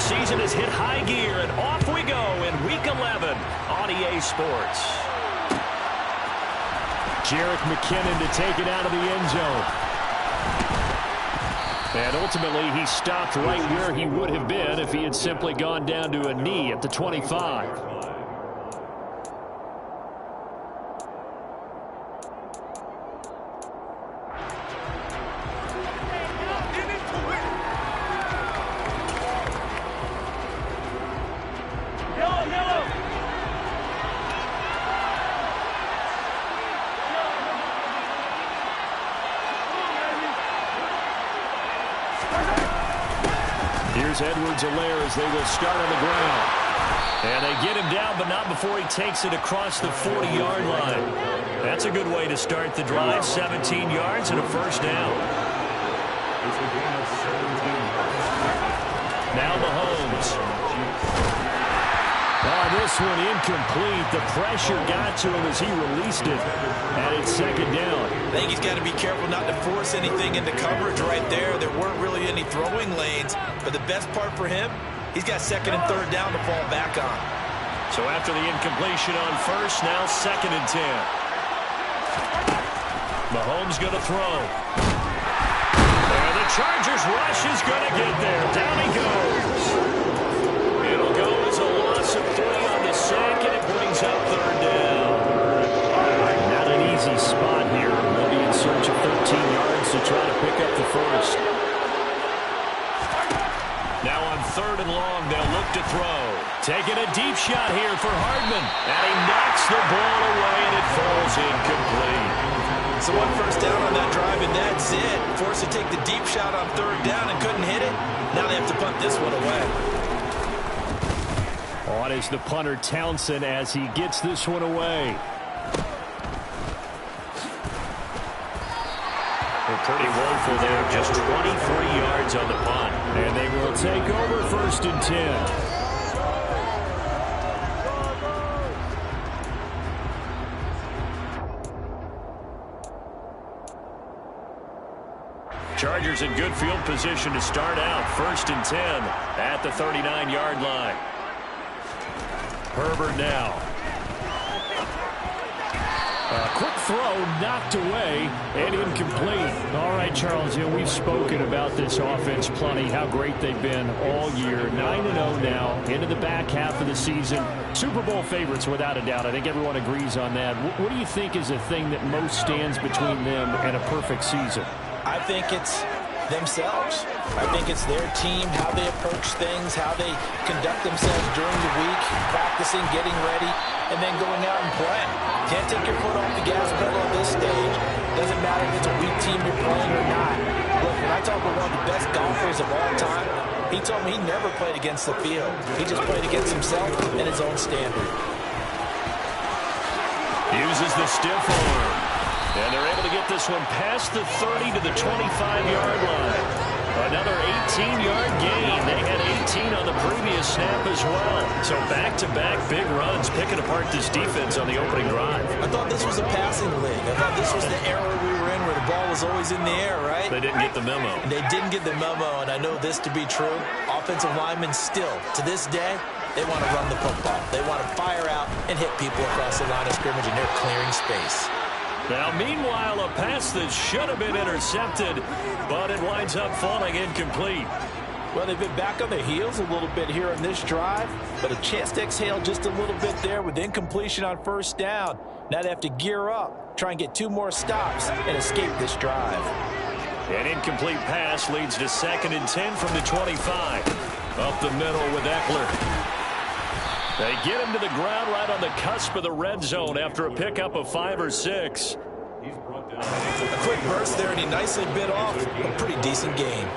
season has hit high gear, and off we go in Week 11 on EA Sports. Jerick McKinnon to take it out of the end zone. And ultimately, he stopped right where he would have been if he had simply gone down to a knee at the 25. Edwards-Helaire as they will start on the ground. And they get him down, but not before he takes it across the 40-yard line. That's a good way to start the drive. 17 yards and a first down. Now Mahomes. This one incomplete. The pressure got to him as he released it. And it's second down. I think he's got to be careful not to force anything into coverage right there. There weren't really any throwing lanes. But the best part for him, he's got second and third down to fall back on. So after the incompletion on first, now second and 10. Mahomes going to throw. And the Chargers rush is going to get there. Down he goes. It'll go as a loss of 3 on the sack, and it brings up third down. Not an easy spot here. They'll be in search of 13 yards to try to pick up the first. Now on third and long, they'll look to throw. Taking a deep shot here for Hardman. And he knocks the ball away, and it falls incomplete. So one first down on that drive, and that's it. Forced to take the deep shot on third down and couldn't hit it. Now they have to punt this one away. On is the punter Townsend as he gets this one away. They're pretty woeful there. Just 23 yards on the punt. And they will take over first and 10. Chargers in good field position to start out. First and 10 at the 39-yard line. Herbert now. A quick throw knocked away and incomplete. All right, Charles, we've spoken about this offense plenty, how great they've been all year. 9-0 now, into the back half of the season. Super Bowl favorites without a doubt. I think everyone agrees on that. What do you think is the thing that most stands between them and a perfect season? I think it's themselves. I think it's their team, how they approach things, how they conduct themselves during the week, practicing, getting ready, and then going out and playing. Can't take your foot off the gas pedal at this stage. Doesn't matter if it's a weak team you're playing or not. Look, when I talk with one of the best golfers of all time, he told me he never played against the field. He just played against himself and his own standard. Uses the stiff arm. And they're able to get this one past the 30 to the 25-yard line. Another 18-yard gain. They had 18 on the previous snap as well. So back-to-back big runs, picking apart this defense on the opening drive. I thought this was a passing league. I thought this was the era we were in where the ball was always in the air, right? They didn't get the memo. They didn't get the memo, and I know this to be true. Offensive linemen still, to this day, they want to run the football. They want to fire out and hit people across the line of scrimmage, and they're clearing space. Now, meanwhile, a pass that should have been intercepted, but it winds up falling incomplete. Well, they've been back on their heels a little bit here on this drive, but a chance to exhale just a little bit there with incompletion on first down. Now they have to gear up, try and get 2 more stops, and escape this drive. An incomplete pass leads to second and 10 from the 25. Up the middle with Eckler. They get him to the ground right on the cusp of the red zone after a pickup of 5 or 6. A quick burst there, and he nicely bit off a pretty decent gain.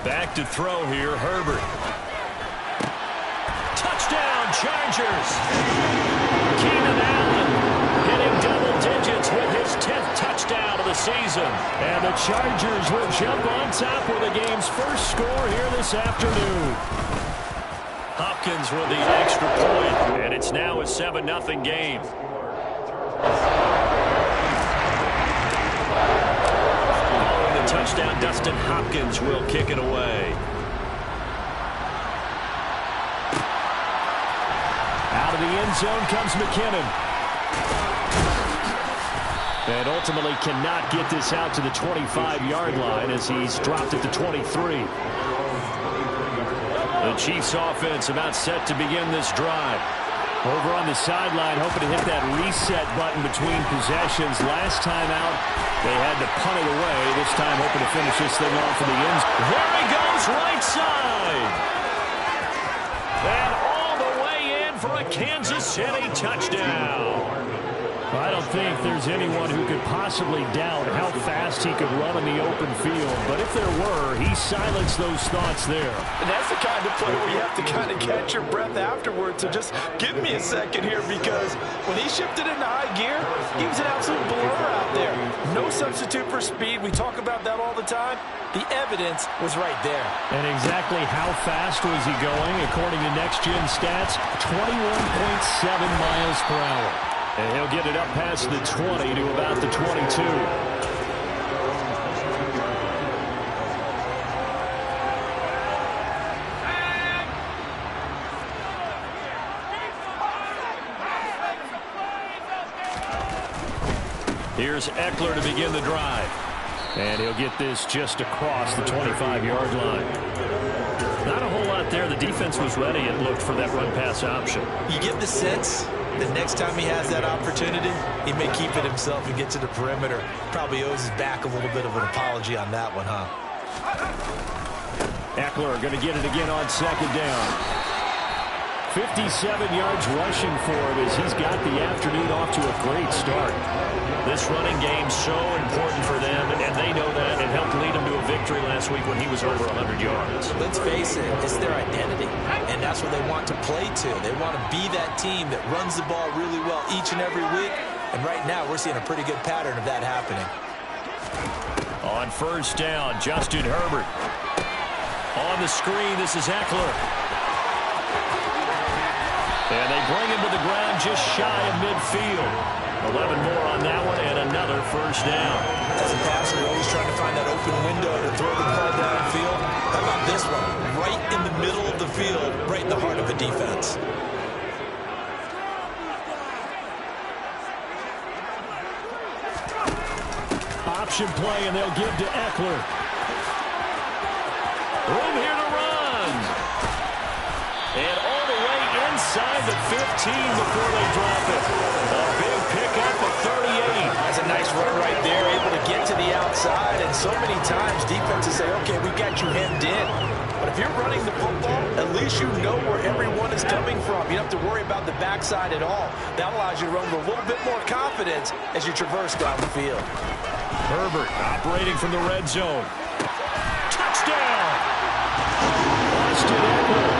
Back to throw here, Herbert. Touchdown, Chargers. Keenan Allen hitting double digits with his 10th touchdown of the season. And the Chargers will jump on top with the game's first score here this afternoon. Hopkins with the extra point, and it's now a 7-0 game. touchdown, Dustin Hopkins will kick it away. Out of the end zone comes McKinnon. And ultimately cannot get this out to the 25-yard line as he's dropped at the 23. The Chiefs offense about set to begin this drive. Over on the sideline, hoping to hit that reset button between possessions. Last time out, they had to punt it away. This time, hoping to finish this thing off for the ends. There he goes, right side. And all the way in for a Kansas City touchdown. I don't think there's anyone who could possibly doubt how fast he could run in the open field. But if there were, he silenced those thoughts there. And that's the kind of play where you have to kind of catch your breath afterwards. So just give me a second here, because when he shifted into high gear, he was an absolute blur out there. No substitute for speed. We talk about that all the time. The evidence was right there. And exactly how fast was he going? According to Next Gen Stats, 21.7 miles per hour. And he'll get it up past the 20 to about the 22. Here's Eckler to begin the drive. And he'll get this just across the 25-yard line. Not a whole lot there. The defense was ready, it looked, for that run-pass option. You get the sense the next time he has that opportunity, he may keep it himself and get to the perimeter. Probably owes his back a little bit of an apology on that one, huh? Eckler going to get it again on second down. 57 yards rushing for him as he's got the afternoon off to a great start. This running game so important for them, and they know that. It helped lead them to a victory last week when he was over 100 yards. Let's face it, it's their identity, and that's what they want to play to. They want to be that team that runs the ball really well each and every week, and right now we're seeing a pretty good pattern of that happening. On first down, Justin Herbert. On the screen, this is Eckler. And they bring him to the ground just shy of midfield. 11 more on that one, and another first down. As a passer, you're always trying to find that open window to throw the ball downfield. How about this one? Right in the middle of the field, right in the heart of a defense. Option play, and they'll give to Eckler. Room here to run. And all the way inside the 15 before they drop it. A big pickup of 38. That's a nice run right there, able to get to the outside. And so many times defenses say, okay, we got you hemmed in. But if you're running the football, at least you know where everyone is coming from. You don't have to worry about the backside at all. That allows you to run with a little bit more confidence as you traverse down the field. Herbert operating from the red zone. Touchdown! Austin Eckler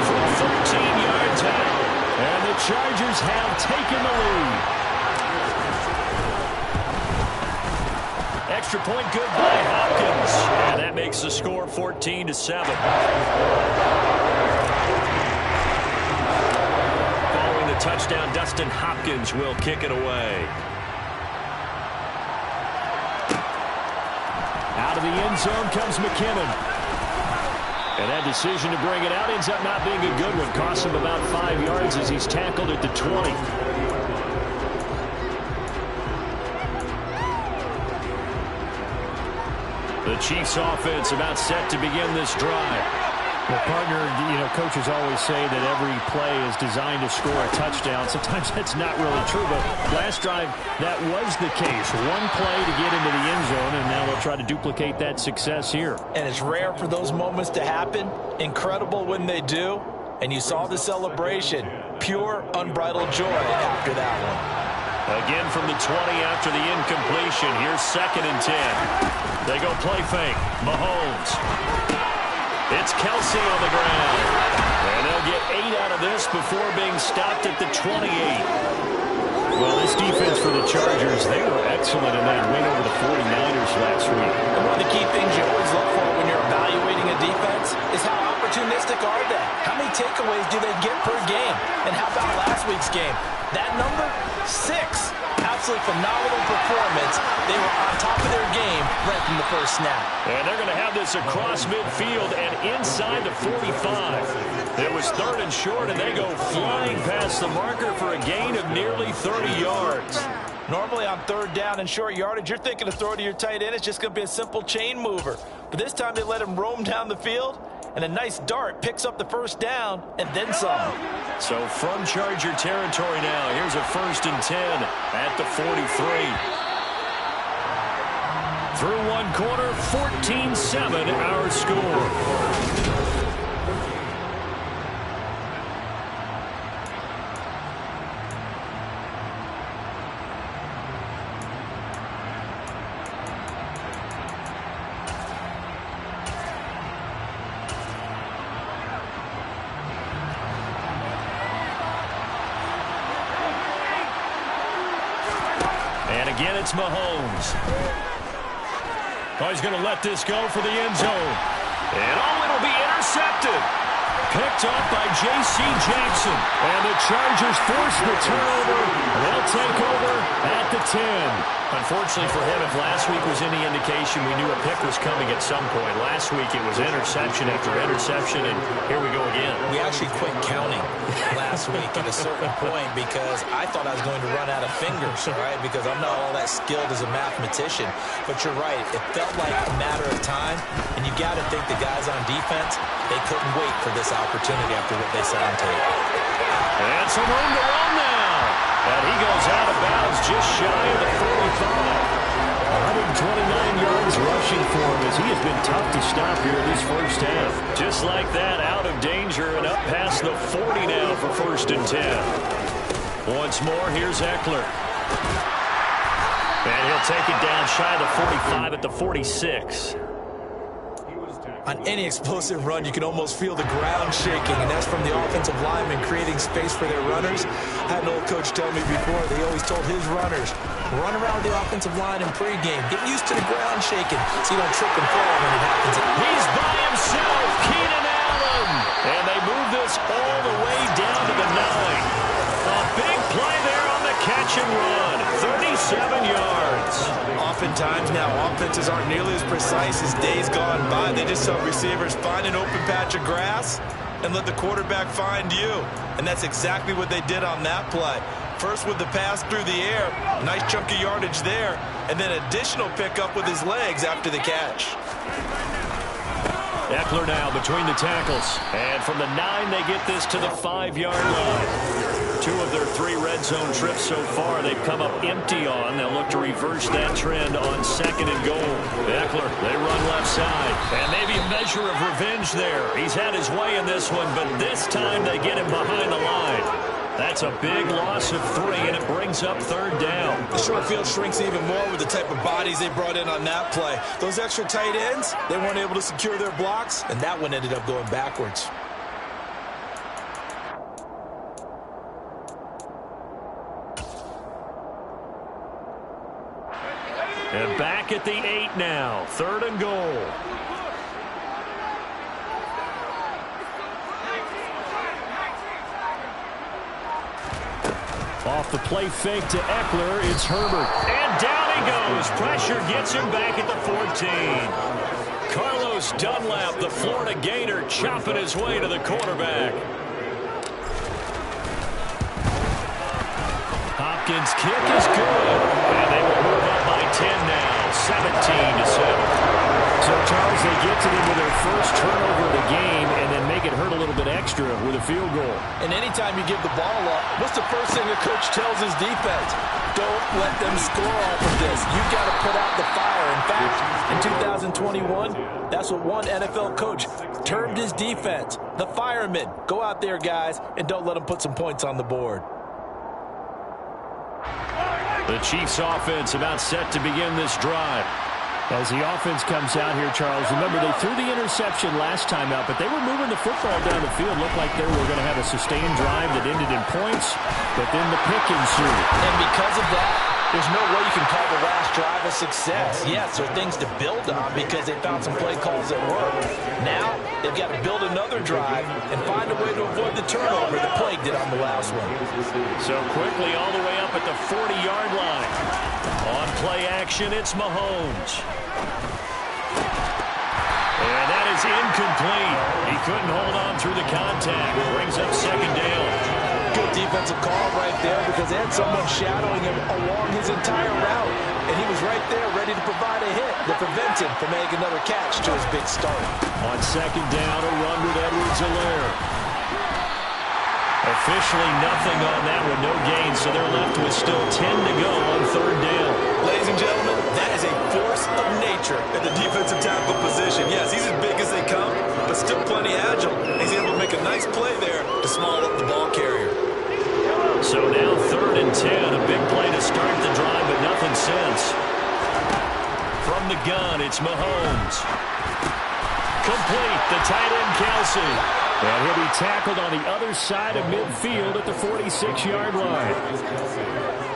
from 13 yards out. And the Chargers have taken the lead. Extra point good by Hopkins. And that makes the score 14-7. Following the touchdown, Dustin Hopkins will kick it away. Out of the end zone comes McKinnon. And that decision to bring it out ends up not being a good one. Costs him about 5 yards as he's tackled at the 20. The Chiefs offense about set to begin this drive. Well, partner, coaches always say that every play is designed to score a touchdown. Sometimes that's not really true, but last drive, that was the case. One play to get into the end zone, and now they'll try to duplicate that success here. And it's rare for those moments to happen. Incredible when they do. And you saw the celebration. Pure, unbridled joy after that one. Again from the 20 after the incompletion. Here's 2nd and 10. They go play fake. Mahomes. It's Kelsey on the ground. And they'll get 8 out of this before being stopped at the 28. Well, this defense for the Chargers, they were excellent in that win over the 49ers last week. And one of the key things you always look for when you're evaluating a defense is how opportunistic are they? How many takeaways do they get per game? And how about last week's game? That number, 6 out absolutely phenomenal performance. They were on top of their game right from the first snap. And they're going to have this across midfield and inside the 45. It was 3rd and short, and they go flying past the marker for a gain of nearly 30 yards. Normally on 3rd down and short yardage, you're thinking to throw to your tight end. It's just going to be a simple chain mover. But this time they let him roam down the field, and a nice dart picks up the first down and then some. So from Charger territory now, here's a 1st and 10 at the 43. Through one quarter, 14-7 our score. And again, it's Mahomes. Oh, he's going to let this go for the end zone. And it'll be intercepted. Picked off by J.C. Jackson. And the Chargers force the turnover. They'll take over at the 10. Unfortunately for him, if last week was any indication, we knew a pick was coming at some point. Last week it was interception after interception, and here we go again. We actually quit counting last week at a certain point because I thought I was going to run out of fingers, right? Because I'm not all that skilled as a mathematician. But you're right. It felt like a matter of time, and you got to think the guys on defense, they couldn't wait for this opportunity after what they saw on tape. And some room to run now. And he goes out of bounds just shy of the 45. 129 yards rushing for him as he has been tough to stop here in this first half. Just like that, out of danger and up past the 40 now for 1st and 10. Once more, here's Eckler. And he'll take it down shy of the 45 at the 46. On any explosive run, you can almost feel the ground shaking, and that's from the offensive linemen creating space for their runners. I had an old coach tell me before, they always told his runners, run around the offensive line in pregame. Get used to the ground shaking so you don't trip and fall when it happens. He's by himself, Keenan Allen. And they move this all the way down to the 9. A big play there on the catch and run. 37 yards. Oftentimes now, offenses aren't nearly as precise as days gone by. They just help receivers find an open patch of grass and let the quarterback find you. And that's exactly what they did on that play. First with the pass through the air, nice chunk of yardage there, and then additional pickup with his legs after the catch. Eckler now between the tackles. And from the 9, they get this to the 5-yard line. 2 of their 3 red zone trips so far they've come up empty on. They'll look to reverse that trend on 2nd and goal. Eckler, they run left side. And maybe a measure of revenge there. He's had his way in this one, but this time they get him behind the line. That's a big loss of 3, and it brings up 3rd down. The short field shrinks even more with the type of bodies they brought in on that play. Those extra tight ends, they weren't able to secure their blocks, and that one ended up going backwards. And back at the 8 now, 3rd and goal. Off the play fake to Eckler, it's Herbert. And down he goes. Pressure gets him back at the 14. Carlos Dunlap, the Florida Gator, chopping his way to the quarterback. Hopkins' kick is good. And they will move up by 10 now, 17-7. So, Charles, they get to them with their first turnover of the game and then make it hurt a little bit extra with a field goal. And anytime you give the ball up, what's the first thing a coach tells his defense? Don't let them score off of this. You've got to put out the fire. In fact, in 2021, that's what one NFL coach termed his defense. The firemen. Go out there, guys, and don't let them put some points on the board. The Chiefs offense about set to begin this drive. As the offense comes out here, Charles, remember they threw the interception last time out, but they were moving the football down the field. Looked like they were going to have a sustained drive that ended in points, but then the pick ensued. And because of that, there's no way you can call the last drive a success. Yes, there are things to build on because they found some play calls that work. Now, they've got to build another drive and find a way to avoid the turnover that plagued it on the last one. So quickly all the way up at the 40-yard line. On play action, it's Mahomes. And that is incomplete. He couldn't hold on through the contact. Brings up second down. Good defensive call right there because they had someone shadowing him along his entire route. And he was right there ready to provide a hit that prevents him from making another catch to his big start. On second down, a run with Edwards-Helaire. Officially nothing on that one, no gain, so they're left with still 10 to go on third down. Ladies and gentlemen, that is a force of nature at the defensive tackle position. Yes, he's as big as they come, but still plenty agile. He's able to make a nice play there to small up the ball carrier. So now third and 10, a big play to start the drive, but nothing since. From the gun, it's Mahomes. Complete, the tight end Kelsey. And he'll be tackled on the other side of midfield at the 46-yard line.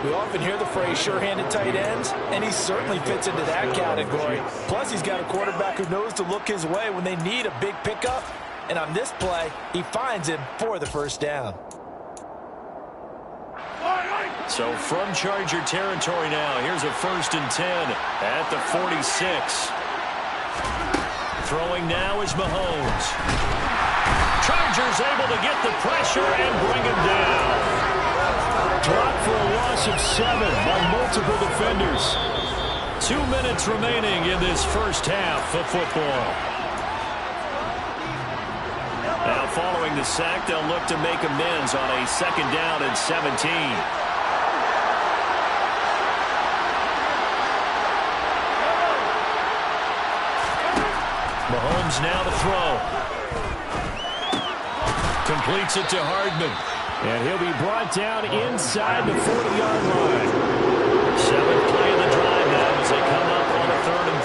We often hear the phrase sure-handed tight ends, and he certainly fits into that category. Plus, he's got a quarterback who knows to look his way when they need a big pickup. And on this play, he finds him for the first down. So from Charger territory now, here's a 1st and 10 at the 46. Throwing now is Mahomes. Chargers able to get the pressure and bring him down. Dropped for a loss of 7 by multiple defenders. 2 minutes remaining in this first half of football. Now following the sack, they'll look to make amends on a 2nd down and 17. Mahomes now to throw. Completes it to Hardman. And he'll be brought down inside the 40-yard line. 7th play of the drive now as they come up on a 3rd and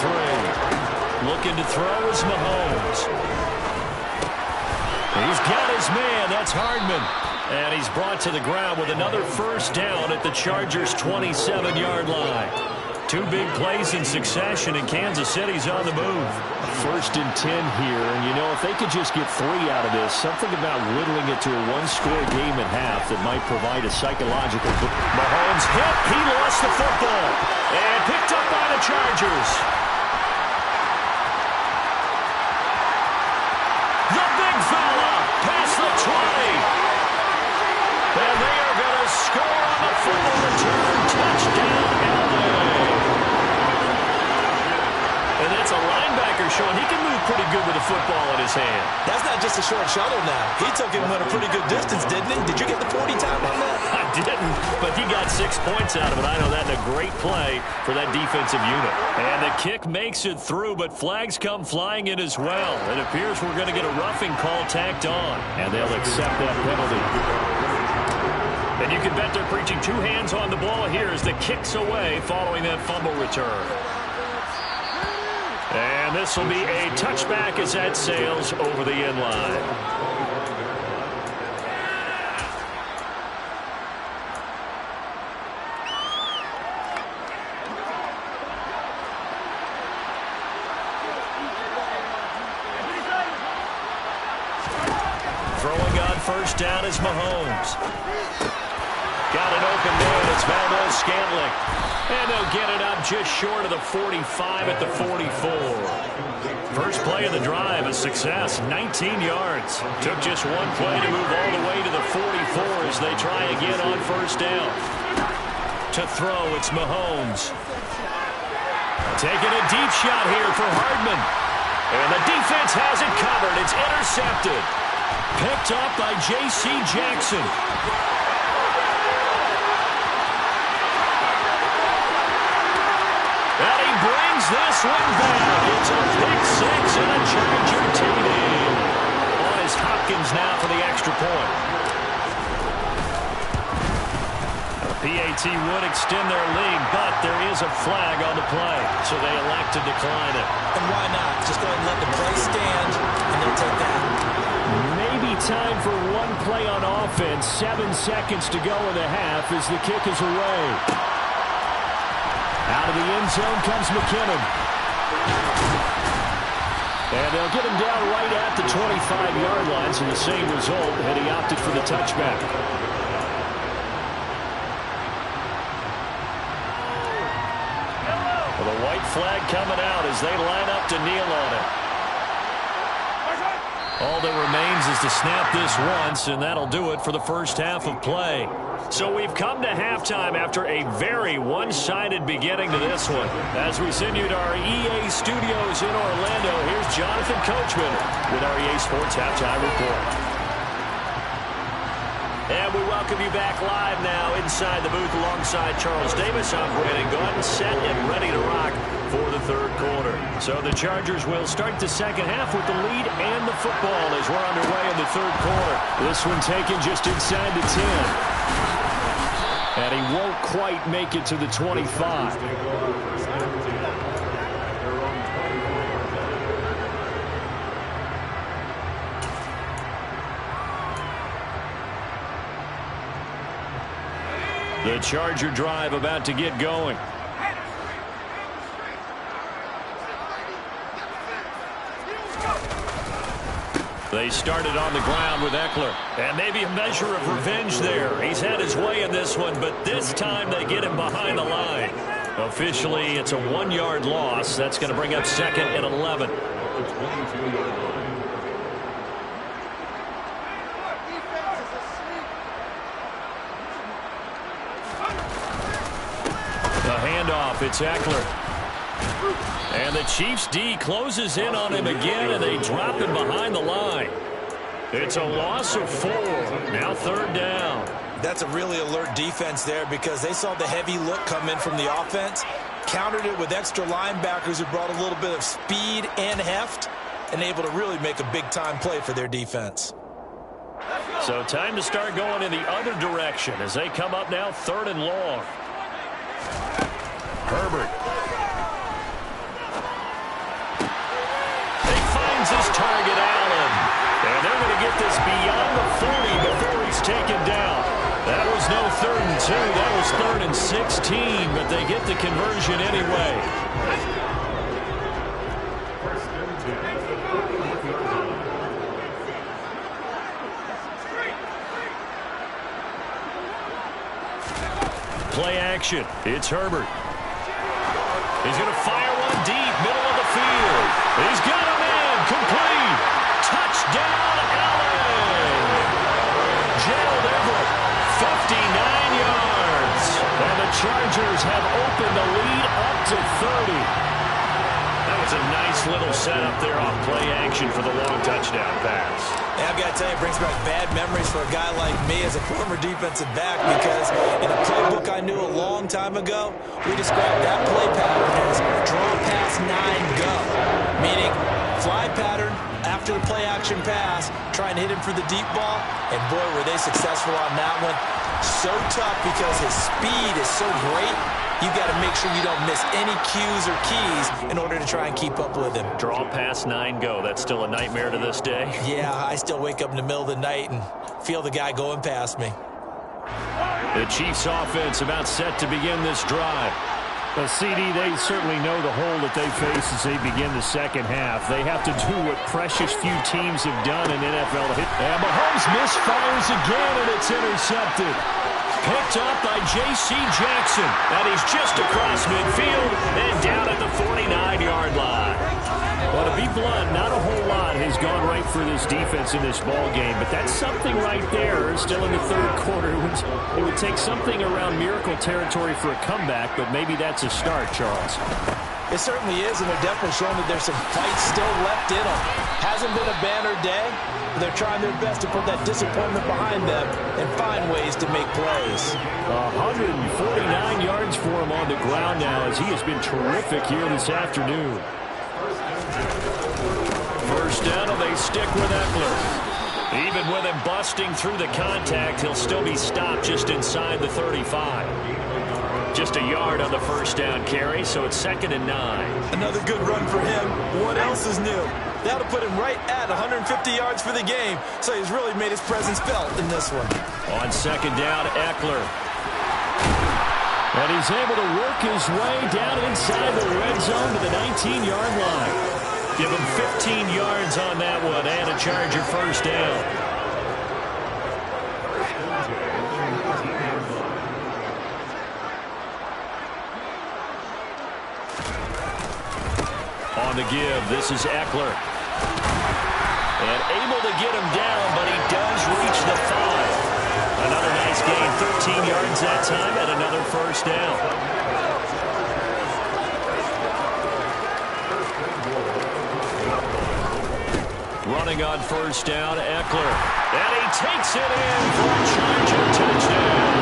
3. Looking to throw is Mahomes. He's got his man. That's Hardman. And he's brought to the ground with another first down at the Chargers' 27-yard line. 2 big plays in succession, and Kansas City's on the move. 1st and 10 here, and you know, if they could just get 3 out of this, something about whittling it to a 1-score game at half that might provide a psychological... Mahomes hit. He lost the football. And picked up by the Chargers. The big fella past the 20. And they are going to score on the fumble return. Touchdown, LA. And that's a linebacker showing he can move pretty good with the football in his hand. That's not just a short shuttle now. He took him at a pretty good distance, didn't he? Did you get the 40 time on that? I didn't, but he got 6 points out of it. I know that in a great play for that defensive unit. And the kick makes it through, but flags come flying in as well. It appears we're going to get a roughing call tacked on. And they'll accept that penalty. And you can bet they're preaching 2 hands on the ball here as the kick's away following that fumble return. And this will be a touchback as that sails over the end line. Throwing on first down is Mahomes. Got an open man. It's Valdes-Scantling. And they'll get it up just short of the 45 at the 44. First play of the drive, a success, 19 yards. Took just 1 play to move all the way to the 44 as they try again on first down. To throw, it's Mahomes. Taking a deep shot here for Hardman. And the defense has it covered. It's intercepted. Picked up by J.C. Jackson. And he brings this one back. It's a pick 6 and a Charger TD. On is Hopkins now for the extra point. The PAT would extend their lead, but there is a flag on the play, so they elect to decline it. And why not? Just go ahead and let the play stand, and they'll take that. Maybe time for 1 play on offense. 7 seconds to go in the half as the kick is away. Out of the end zone comes McKinnon. And they'll get him down right at the 25-yard line, so the same result, and he opted for the touchback. Well, the white flag coming out as they line up to kneel on it. All that remains is to snap this once, and that'll do it for the first half of play. So we've come to halftime after a very one-sided beginning to this one. As we send you to our EA studios in Orlando, here's Jonathan Coachman with our EA Sports Halftime Report. And we welcome you back live now inside the booth alongside Charles Davis. I'm Brandon Gordon, set and ready to rock for the third quarter. So the Chargers will start the second half with the lead and the football as we're underway in the third quarter. This one taken just inside the 10. And he won't quite make it to the 25. The Charger drive about to get going. They started on the ground with Eckler. And maybe a measure of revenge there. He's had his way in this one, but this time they get him behind the line. Officially, it's a 1-yard loss. That's going to bring up 2nd and 11. The handoff, it's Eckler. And the Chiefs D closes in on him again, and they drop him behind the line. It's a loss of 4. Now 3rd down. That's a really alert defense there because they saw the heavy look come in from the offense, countered it with extra linebackers who brought a little bit of speed and heft, and able to really make a big-time play for their defense. So time to start going in the other direction as they come up now 3rd and long. Herbert. His target, Allen. And they're going to get this beyond the 40 before he's taken down. That was no 3rd and 2. That was 3rd and 16, but they get the conversion anyway. Play action. It's Herbert. He's going to fire one deep, middle of the field. He's got him in. Complete. Touchdown, Allen. Gerald Everett, 59 yards. And the Chargers have opened the lead up to 30. That was a nice little setup there on play action for the long touchdown pass. Yeah, I've got to tell you, it brings back bad memories for a guy like me as a former defensive back because in a playbook I knew a long time ago, we described that play pattern as draw pass 9 go, meaning fly pattern after the play action pass, try and hit him for the deep ball, and boy, were they successful on that one. So tough because his speed is so great, you got to make sure you don't miss any cues or keys in order to try and keep up with him. Draw pass 9 go. That's still a nightmare to this day. Yeah, I still wake up in the middle of the night and feel the guy going past me. The Chiefs offense about set to begin this drive. Well, CD, they certainly know the hole that they face as they begin the second half. They have to do what precious few teams have done in NFL. And Mahomes misfires again, and it's intercepted. Picked up by J.C. Jackson. And he's just across midfield and down at the 49-yard line. Well, to be blunt, not a whole lot has gone right for this defense in this ball game, but that's something right there. Still in the third quarter. It would take something around miracle territory for a comeback, but maybe that's a start, Charles. It certainly is, and they're definitely showing that there's some fight still left in them. Hasn't been a banner day, but they're trying their best to put that disappointment behind them and find ways to make plays. 149 yards for him on the ground now as he has been terrific here this afternoon. First down, and they stick with Eckler. Even with him busting through the contact, he'll still be stopped just inside the 35. Just a yard on the first down carry, so it's 2nd and 9. Another good run for him. What else is new? That'll put him right at 150 yards for the game, so he's really made his presence felt in this one. On 2nd down, Eckler. And he's able to work his way down inside the red zone to the 19-yard line. Give him 15 yards on that one and a Charger first down. On the give, this is Eckler. And able to get him down, but he does reach the 5. Another nice gain, 13 yards that time, and another first down. Running on first down, Eckler. And he takes it in for a Charger touchdown.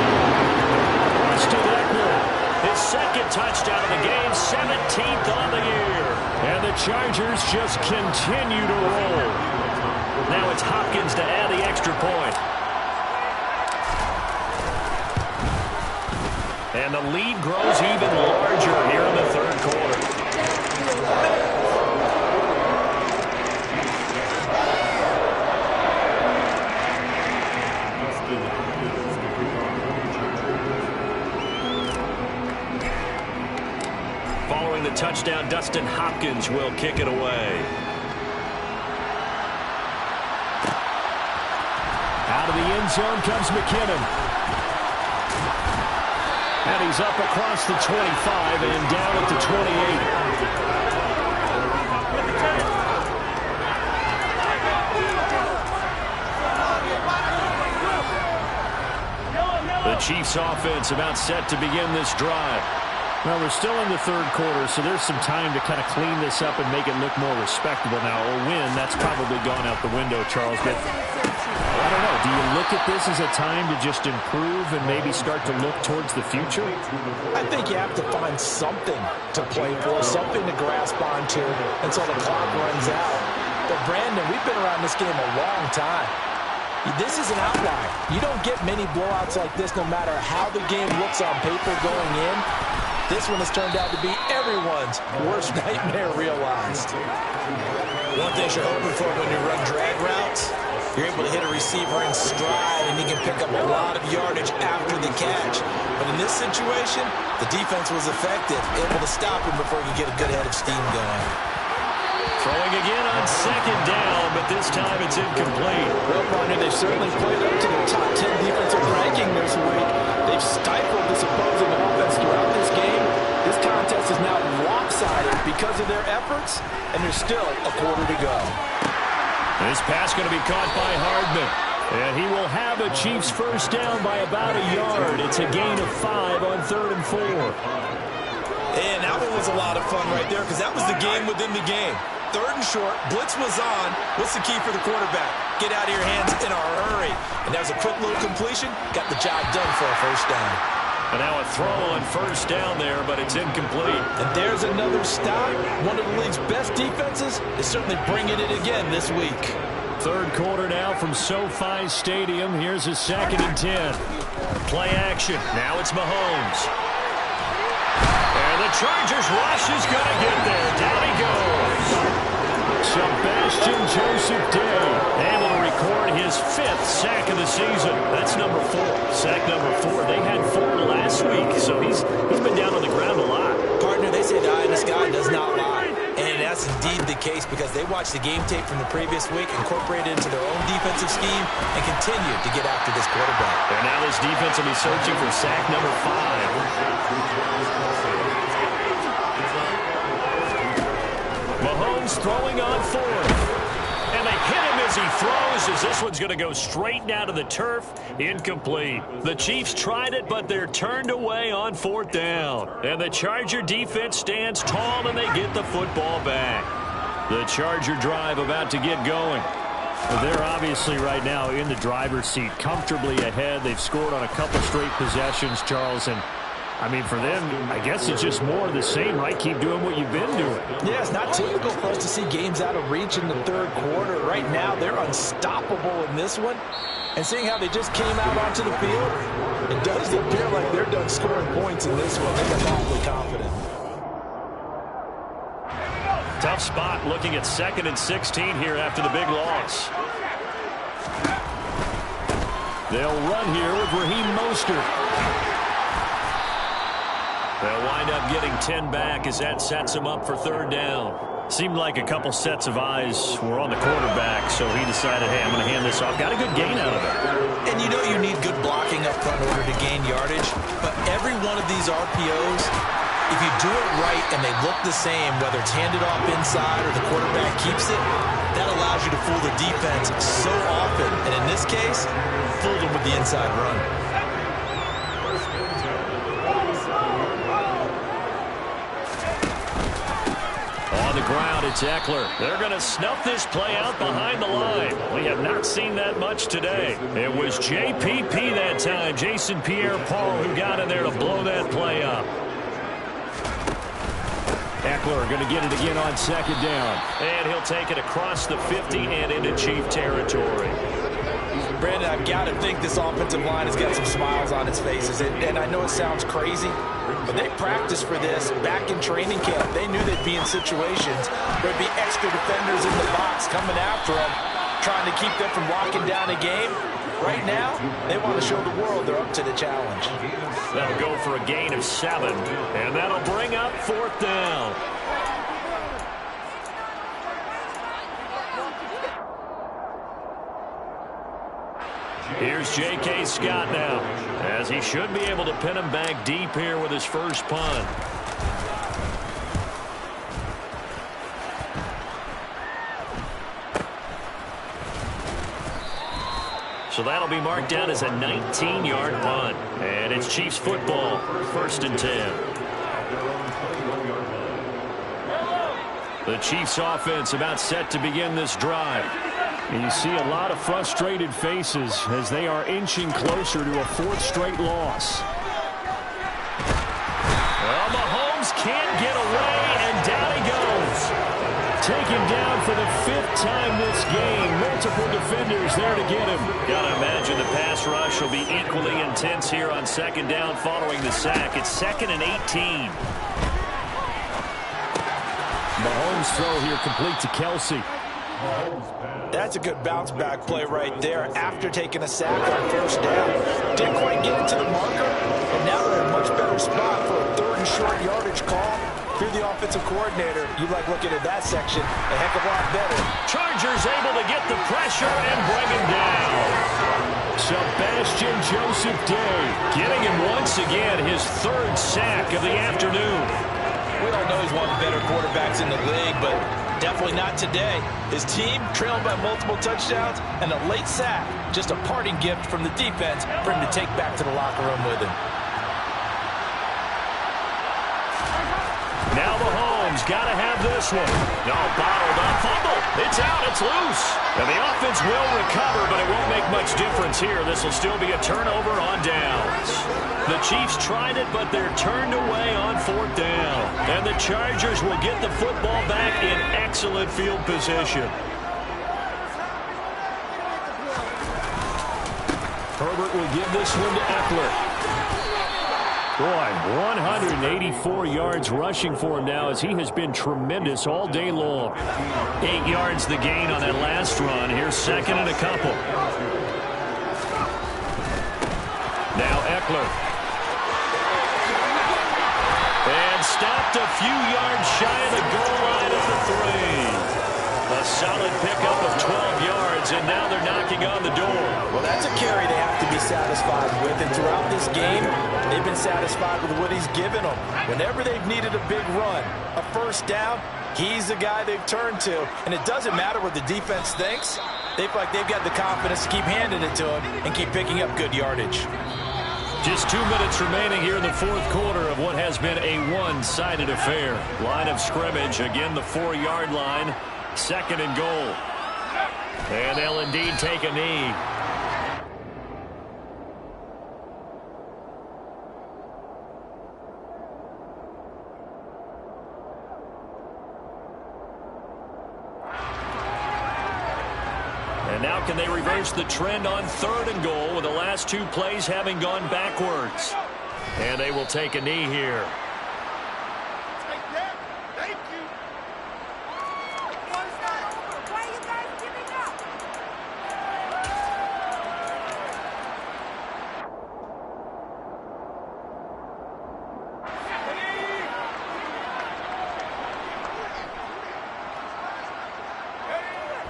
Austin Eckler, his second touchdown of the game, 17th on the year. And the Chargers just continue to roll. Now it's Hopkins to add the extra point. And the lead grows even larger here in the third quarter. Following the touchdown, Dustin Hopkins will kick it away. Out of the end zone comes McKinnon. And he's up across the 25 and down at the 28. The Chiefs offense about set to begin this drive. Well, we're still in the third quarter, so there's some time to kind of clean this up and make it look more respectable. Now, a win, that's probably gone out the window, Charles, but I don't know. Do you look at this as a time to just improve and maybe start to look towards the future? I think you have to find something to play for, something to grasp onto until the clock runs out. But, Brandon, we've been around this game a long time. This is an outlier. You don't get many blowouts like this no matter how the game looks on paper going in. This one has turned out to be everyone's worst nightmare realized. One thing you're hoping for when you run drag routes, you're able to hit a receiver in stride, and he can pick up a lot of yardage after the catch. But in this situation, the defense was effective, able to stop him before he could get a good head of steam going. Throwing again on second down, but this time it's incomplete. Well, partner, they've certainly played up to their top 10 defensive ranking this week. They've stifled this opposing offense throughout this game. This contest is now lopsided because of their efforts, and there's still a quarter to go. This pass going to be caught by Hardman. And he will have a Chiefs first down by about a yard. It's a gain of 5 on 3rd and 4. And that one was a lot of fun right there because that was the game within the game. 3rd and short, blitz was on. What's the key for the quarterback? Get out of your hands in a hurry. And that was a quick little completion. Got the job done for a first down. And now a throw on first down there, but it's incomplete. And there's another stop. One of the league's best defenses is certainly bringing it again this week. Third quarter now from SoFi Stadium. Here's a 2nd and 10. Play action. Now it's Mahomes. And the Chargers rush is going to get there. Down he goes. Sebastian Joseph Day able to record his 5th sack of the season. That's number 4. Sack number 4. They had 4 last week, so he's been down on the ground a lot. Partner, they say the eye in the sky does not lie. And that's indeed the case because they watched the game tape from the previous week, incorporated it into their own defensive scheme, and continued to get after this quarterback. And now this defense will be searching for sack number 5. Mahomes throwing on 4th. And they hit him as he throws, as this one's going to go straight down to the turf. Incomplete. The Chiefs tried it, but they're turned away on 4th down. And the Charger defense stands tall, and they get the football back. The Charger drive about to get going. Well, they're obviously right now in the driver's seat, comfortably ahead. They've scored on a couple straight possessions, Charles, and I mean, for them, I guess it's just more of the same, right? Keep doing what you've been doing. Yeah, it's not typical for us to see games out of reach in the third quarter. Right now, they're unstoppable in this one. And seeing how they just came out onto the field, it does appear like they're done scoring points in this one. They're awfully confident. Tough spot looking at 2nd and 16 here after the big loss. They'll run here with Raheem Mostert. They'll wind up getting 10 back as that sets them up for third down. Seemed like a couple sets of eyes were on the quarterback, so he decided, hey, I'm going to hand this off. Got a good gain out of it. And you know you need good blocking up front in order to gain yardage, but every one of these RPOs, if you do it right and they look the same, whether it's handed off inside or the quarterback keeps it, that allows you to fool the defense so often. And in this case, fooled them with the inside run. On the ground, it's Eckler. They're going to snuff this play out behind the line. We have not seen that much today. It was JPP that time, Jason Pierre-Paul, who got in there to blow that play up. Eckler going to get it again on second down. And he'll take it across the 50 and into Chief territory. Brandon, I've got to think this offensive line has got some smiles on its faces. And I know it sounds crazy, but they practiced for this back in training camp. They knew they'd be in situations where there'd be extra defenders in the box coming after them, trying to keep them from locking down a game. Right now, they want to show the world they're up to the challenge. That'll go for a gain of 7, and that'll bring up fourth down. Here's J.K. Scott now, as he should be able to pin him back deep here with his first punt. So that'll be marked down as a 19-yard punt. And it's Chiefs football, 1st and 10. The Chiefs offense about set to begin this drive. And you see a lot of frustrated faces as they are inching closer to a 4th straight loss. Well, Mahomes can't get away, and down he goes. Taken down for the 5th time this game. Multiple defenders there to get him. Gotta imagine the pass rush will be equally intense here on second down following the sack. It's 2nd and 18. Mahomes' throw here complete to Kelsey. That's a good bounce-back play right there after taking a sack on first down. Didn't quite get it to the marker, and now they're in a much better spot for a 3rd and short yardage call. If you're the offensive coordinator, you like looking at that section a heck of a lot better. Chargers able to get the pressure and bring him down. Sebastian Joseph Day Getting him once again his 3rd sack of the afternoon. We all know he's one of the better quarterbacks in the league, but definitely not today. His team trailed by multiple touchdowns, and a late sack, just a parting gift from the defense for him to take back to the locker room with him. Now Mahomes got to have this one. No, bottled up, fumble. It's out, it's loose. And the offense will recover, but it won't make much difference here. This will still be a turnover on downs. The Chiefs tried it, but they're turned away on 4th down. And the Chargers will get the football back in excellent field position. Herbert will give this one to Eckler. Boy, 184 yards rushing for him now as he has been tremendous all day long. 8 yards the gain on that last run. Here's 2nd and a couple. Now Eckler. And stopped a few yards shy of the goal line at the 3. A solid pickup of 12 yards, and now they're knocking on the door. Well, that's a carry they have to be satisfied with, and throughout this game, they've been satisfied with what he's given them. Whenever they've needed a big run, a first down, he's the guy they've turned to. And it doesn't matter what the defense thinks. They feel like they've got the confidence to keep handing it to him and keep picking up good yardage. Just 2 minutes remaining here in the 4th quarter of what has been a one-sided affair. Line of scrimmage, again the 4-yard line. 2nd and goal. And they'll indeed take a knee. And now can they reverse the trend on 3rd and goal with the last 2 plays having gone backwards? And they will take a knee here.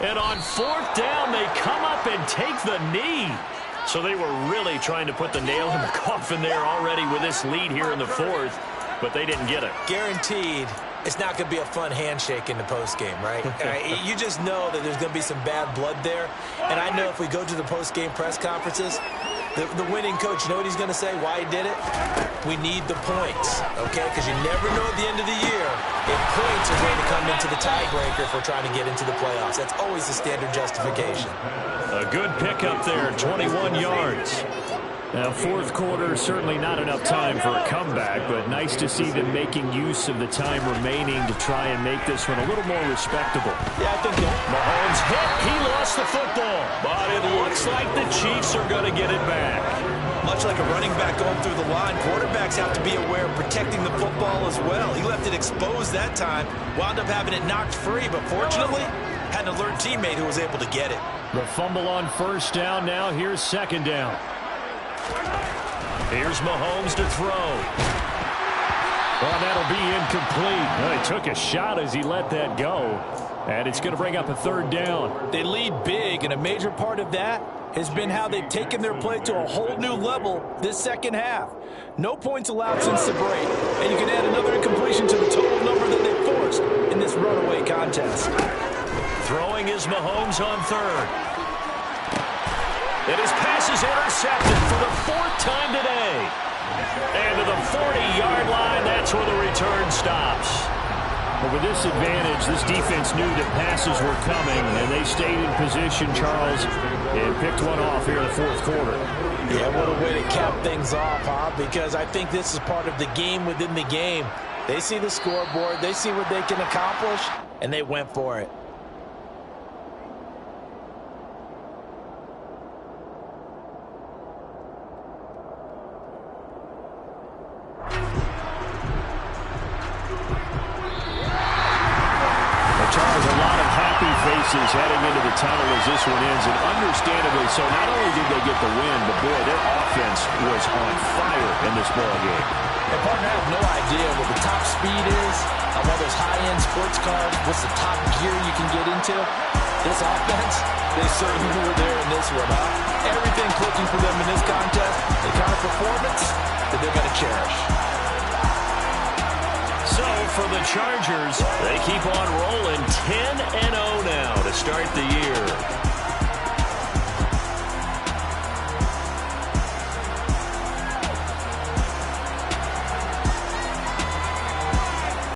And on fourth down, they come up and take the knee. So they were really trying to put the nail in the coffin there already with this lead here in the fourth, but they didn't get it. Guaranteed it's not going to be a fun handshake in the postgame, right? You just know that there's going to be some bad blood there. And I know if we go to the postgame press conferences, the winning coach, you know what he's going to say, why he did it? We need the points, okay? Because you never know at the end of the year if points are going to come into the tiebreaker if we're trying to get into the playoffs. That's always the standard justification. A good pickup there, 21 yards. Now, fourth quarter, certainly not enough time for a comeback, but nice to see them making use of the time remaining to try and make this one a little more respectable. Yeah, I think Mahomes hit. He lost the football, but it looks like the Chiefs are going to get it back. Much like a running back going through the line, quarterbacks have to be aware of protecting the football as well. He left it exposed that time, wound up having it knocked free, but fortunately, had an alert teammate who was able to get it. The fumble on first down now. Here's second down. Here's Mahomes to throw. Well, that'll be incomplete. Well, he took a shot as he let that go. And it's going to bring up a third down. They lead big, and a major part of that has been how they've taken their play to a whole new level this second half. No points allowed since the break, and you can add another incompletion to the total number that they forced in this runaway contest. Throwing is Mahomes on third. And his pass is intercepted for the fourth time today. And to the 40-yard line, that's where the return stops. But with this advantage, this defense knew that passes were coming, and they stayed in position, Charles, and picked one off here in the fourth quarter. Yeah, what a way to cap things off, huh? Because I think this is part of the game within the game. They see the scoreboard, they see what they can accomplish, and they went for it. Heading into the tunnel as this one ends, and understandably so. Not only did they get the win, but boy, their offense was on fire in this ball game. And partner, I have no idea what the top speed is on one of those high-end sports cars. What's the top gear you can get into? This offense, they certainly were there in this one. Everything clicking for them in this contest, the kind of performance that they're going to cherish. So for the Chargers, they keep on rolling 10-0 now to start the year.